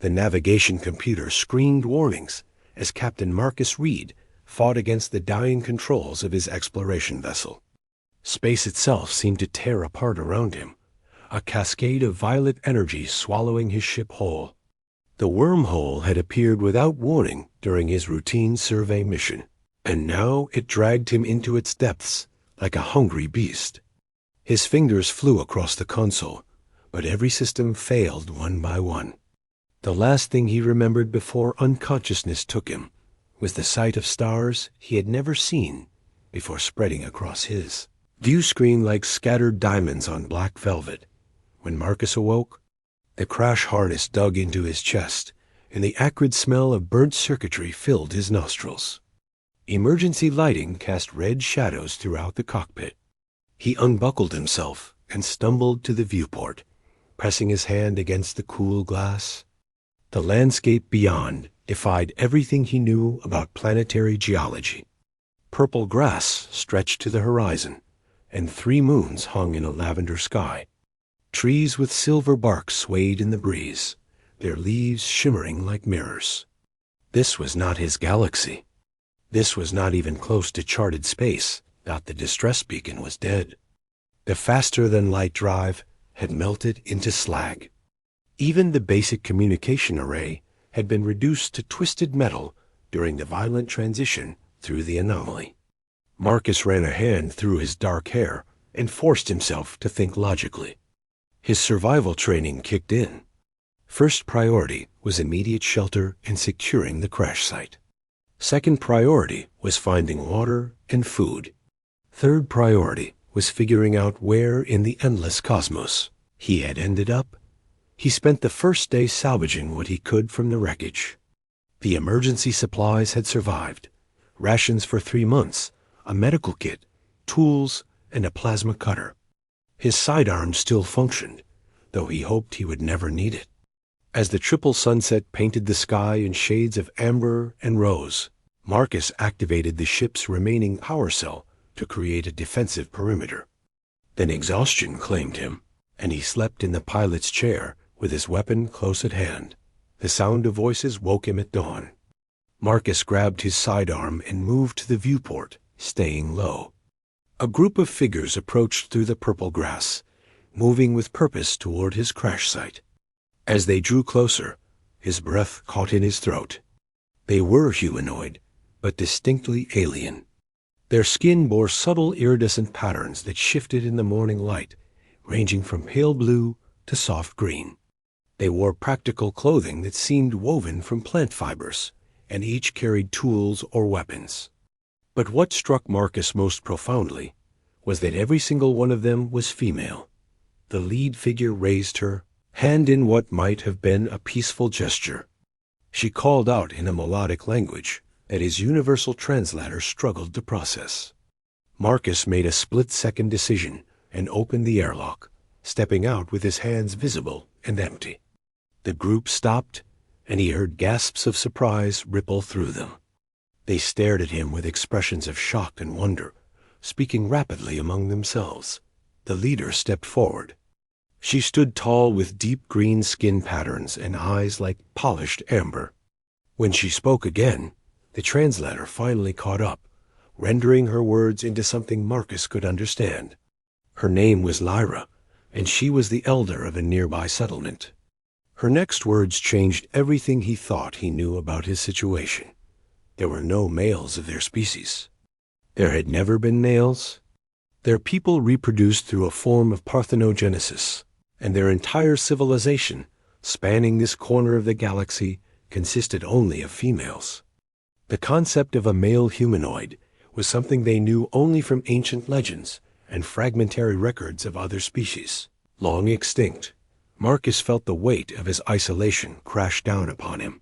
The navigation computer screamed warnings as Captain Marcus Reed fought against the dying controls of his exploration vessel. Space itself seemed to tear apart around him, a cascade of violet energy swallowing his ship whole. The wormhole had appeared without warning during his routine survey mission, and now it dragged him into its depths like a hungry beast. His fingers flew across the console, but every system failed one by one. The last thing he remembered before unconsciousness took him was the sight of stars he had never seen before spreading across his view screen like scattered diamonds on black velvet. When Marcus awoke, the crash harness dug into his chest, and the acrid smell of burnt circuitry filled his nostrils. Emergency lighting cast red shadows throughout the cockpit. He unbuckled himself and stumbled to the viewport, pressing his hand against the cool glass. The landscape beyond defied everything he knew about planetary geology. Purple grass stretched to the horizon, and 3 moons hung in a lavender sky. Trees with silver bark swayed in the breeze, their leaves shimmering like mirrors. This was not his galaxy. This was not even close to charted space. That the distress beacon was dead. The faster-than-light drive had melted into slag. Even the basic communication array had been reduced to twisted metal during the violent transition through the anomaly. Marcus ran a hand through his dark hair and forced himself to think logically. His survival training kicked in. First priority was immediate shelter and securing the crash site. Second priority was finding water and food. Third priority was figuring out where in the endless cosmos he had ended up. He spent the first day salvaging what he could from the wreckage. The emergency supplies had survived. Rations for 3 months, a medical kit, tools, and a plasma cutter. His sidearm still functioned, though he hoped he would never need it. As the triple sunset painted the sky in shades of amber and rose, Marcus activated the ship's remaining power cell to create a defensive perimeter. Then exhaustion claimed him, and he slept in the pilot's chair with his weapon close at hand. The sound of voices woke him at dawn. Marcus grabbed his sidearm and moved to the viewport, staying low. A group of figures approached through the purple grass, moving with purpose toward his crash site. As they drew closer, his breath caught in his throat. They were humanoid, but distinctly alien. Their skin bore subtle iridescent patterns that shifted in the morning light, ranging from pale blue to soft green. They wore practical clothing that seemed woven from plant fibers, and each carried tools or weapons. But what struck Marcus most profoundly was that every single one of them was female. The lead figure raised her hand in what might have been a peaceful gesture. She called out in a melodic language that his universal translator struggled to process. Marcus made a split-second decision and opened the airlock, stepping out with his hands visible and empty. The group stopped, and he heard gasps of surprise ripple through them. They stared at him with expressions of shock and wonder, speaking rapidly among themselves. The leader stepped forward. She stood tall with deep green skin patterns and eyes like polished amber. When she spoke again, the translator finally caught up, rendering her words into something Marcus could understand. Her name was Lyra, and she was the elder of a nearby settlement. Her next words changed everything he thought he knew about his situation. There were no males of their species. There had never been males. Their people reproduced through a form of parthenogenesis, and their entire civilization, spanning this corner of the galaxy, consisted only of females. The concept of a male humanoid was something they knew only from ancient legends and fragmentary records of other species, long extinct. Marcus felt the weight of his isolation crash down upon him.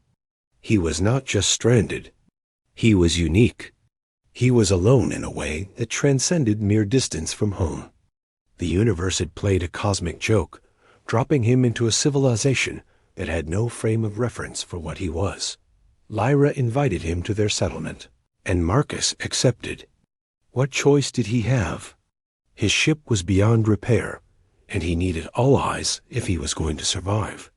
He was not just stranded. He was unique. He was alone in a way that transcended mere distance from home. The universe had played a cosmic joke, dropping him into a civilization that had no frame of reference for what he was. Lyra invited him to their settlement, and Marcus accepted. What choice did he have? His ship was beyond repair, and he needed all eyes if he was going to survive.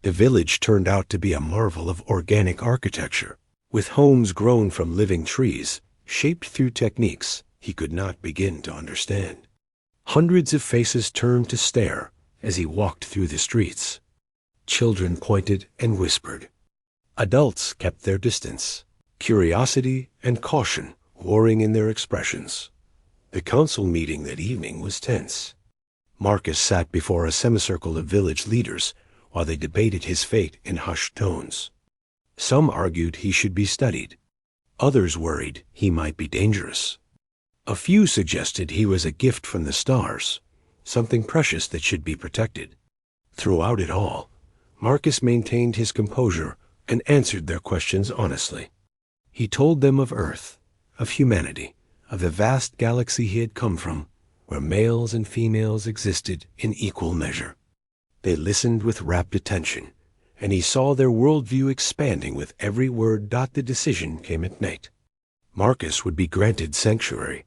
The village turned out to be a marvel of organic architecture, with homes grown from living trees, shaped through techniques he could not begin to understand. Hundreds of faces turned to stare as he walked through the streets. Children pointed and whispered. Adults kept their distance, curiosity and caution warring in their expressions. The council meeting that evening was tense. Marcus sat before a semicircle of village leaders while they debated his fate in hushed tones. Some argued he should be studied. Others worried he might be dangerous. A few suggested he was a gift from the stars, something precious that should be protected. Throughout it all, Marcus maintained his composure and answered their questions honestly. He told them of Earth, of humanity, of the vast galaxy he had come from, where males and females existed in equal measure. They listened with rapt attention, and he saw their worldview expanding with every word. The decision came at night. Marcus would be granted sanctuary.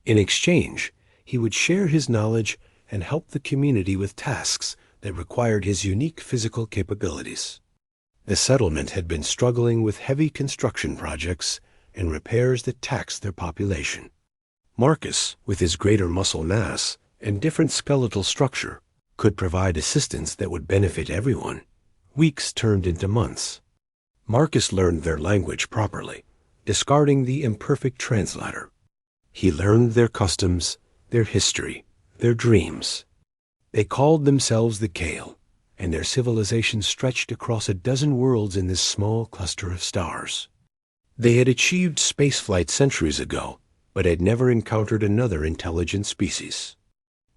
In exchange, he would share his knowledge and help the community with tasks that required his unique physical capabilities. The settlement had been struggling with heavy construction projects and repairs that taxed their population. Marcus, with his greater muscle mass and different skeletal structure, could provide assistance that would benefit everyone. Weeks turned into months. Marcus learned their language properly, discarding the imperfect translator. He learned their customs, their history, their dreams. They called themselves the Kale, and their civilization stretched across a dozen worlds in this small cluster of stars. They had achieved spaceflight centuries ago, but had never encountered another intelligent species.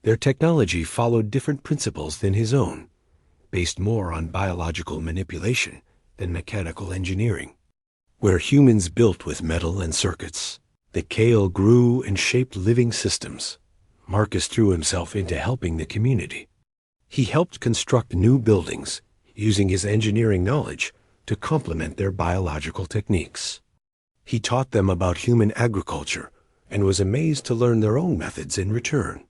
Their technology followed different principles than his own, based more on biological manipulation than mechanical engineering. Where humans built with metal and circuits, the Kale grew and shaped living systems. Marcus threw himself into helping the community. He helped construct new buildings, using his engineering knowledge to complement their biological techniques. He taught them about human agriculture and was amazed to learn their own methods in return.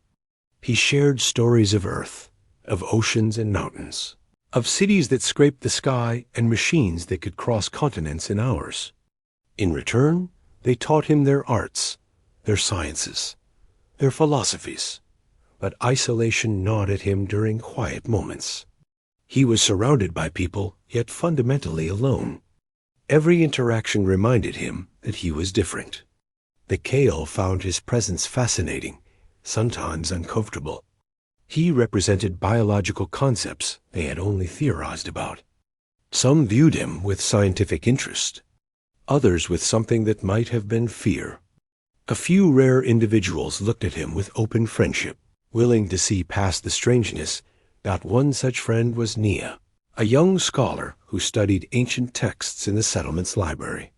He shared stories of Earth, of oceans and mountains, of cities that scraped the sky and machines that could cross continents in hours. In return, they taught him their arts, their sciences, their philosophies, but isolation gnawed at him during quiet moments. He was surrounded by people, yet fundamentally alone. Every interaction reminded him that he was different. The Kale found his presence fascinating, sometimes uncomfortable. He represented biological concepts they had only theorized about. Some viewed him with scientific interest, others with something that might have been fear. A few rare individuals looked at him with open friendship, willing to see past the strangeness. One such friend was Nia, a young scholar who studied ancient texts in the settlement's library.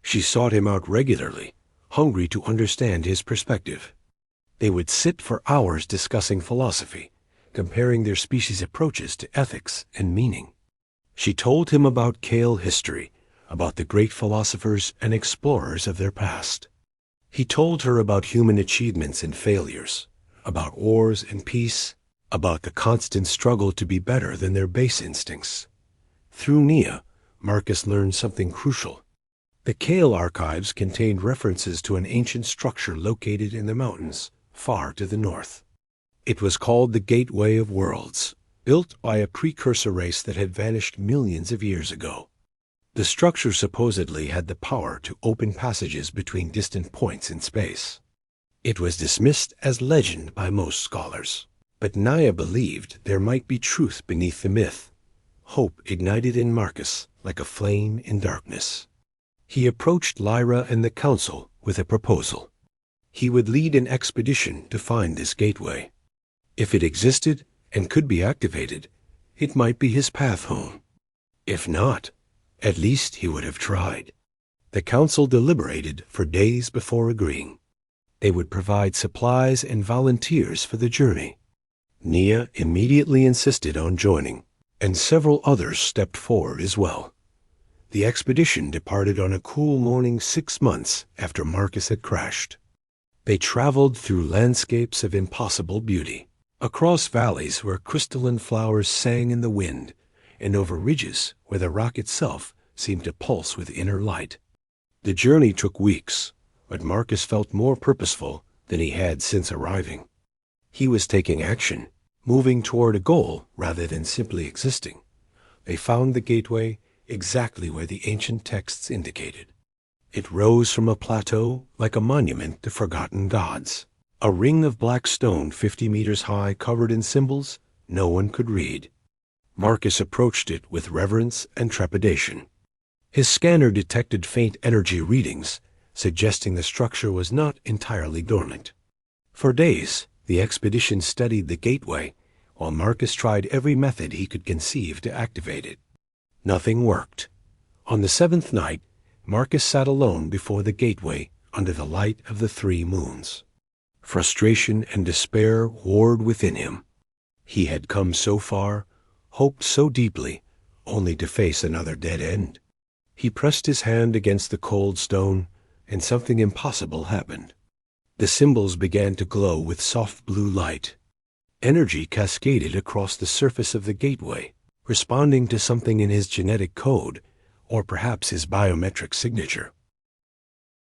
She sought him out regularly, hungry to understand his perspective. They would sit for hours discussing philosophy, comparing their species' approaches to ethics and meaning. She told him about Kale history, about the great philosophers and explorers of their past. He told her about human achievements and failures, about wars and peace, about the constant struggle to be better than their base instincts. Through Nia, Marcus learned something crucial. The Kale archives contained references to an ancient structure located in the mountains, far to the north. It was called the Gateway of Worlds, built by a precursor race that had vanished millions of years ago. The structure supposedly had the power to open passages between distant points in space. It was dismissed as legend by most scholars, but Nia believed there might be truth beneath the myth. Hope ignited in Marcus like a flame in darkness. He approached Lyra and the council with a proposal. He would lead an expedition to find this gateway. If it existed and could be activated, it might be his path home. If not, at least he would have tried. The council deliberated for days before agreeing. They would provide supplies and volunteers for the journey. Nia immediately insisted on joining, and several others stepped forward as well. The expedition departed on a cool morning 6 months after Marcus had crashed. They traveled through landscapes of impossible beauty, across valleys where crystalline flowers sang in the wind, and over ridges where the rock itself seemed to pulse with inner light. The journey took weeks, but Marcus felt more purposeful than he had since arriving. He was taking action, moving toward a goal rather than simply existing. They found the gateway exactly where the ancient texts indicated. It rose from a plateau like a monument to forgotten gods, a ring of black stone 50 meters high covered in symbols no one could read. Marcus approached it with reverence and trepidation. His scanner detected faint energy readings, suggesting the structure was not entirely dormant. For days, the expedition studied the gateway, while Marcus tried every method he could conceive to activate it. Nothing worked. On the 7th night, Marcus sat alone before the gateway under the light of the 3 moons. Frustration and despair warred within him. He had come so far, hoped so deeply, only to face another dead end. He pressed his hand against the cold stone, and something impossible happened. The symbols began to glow with soft blue light. Energy cascaded across the surface of the gateway, responding to something in his genetic code, or perhaps his biometric signature.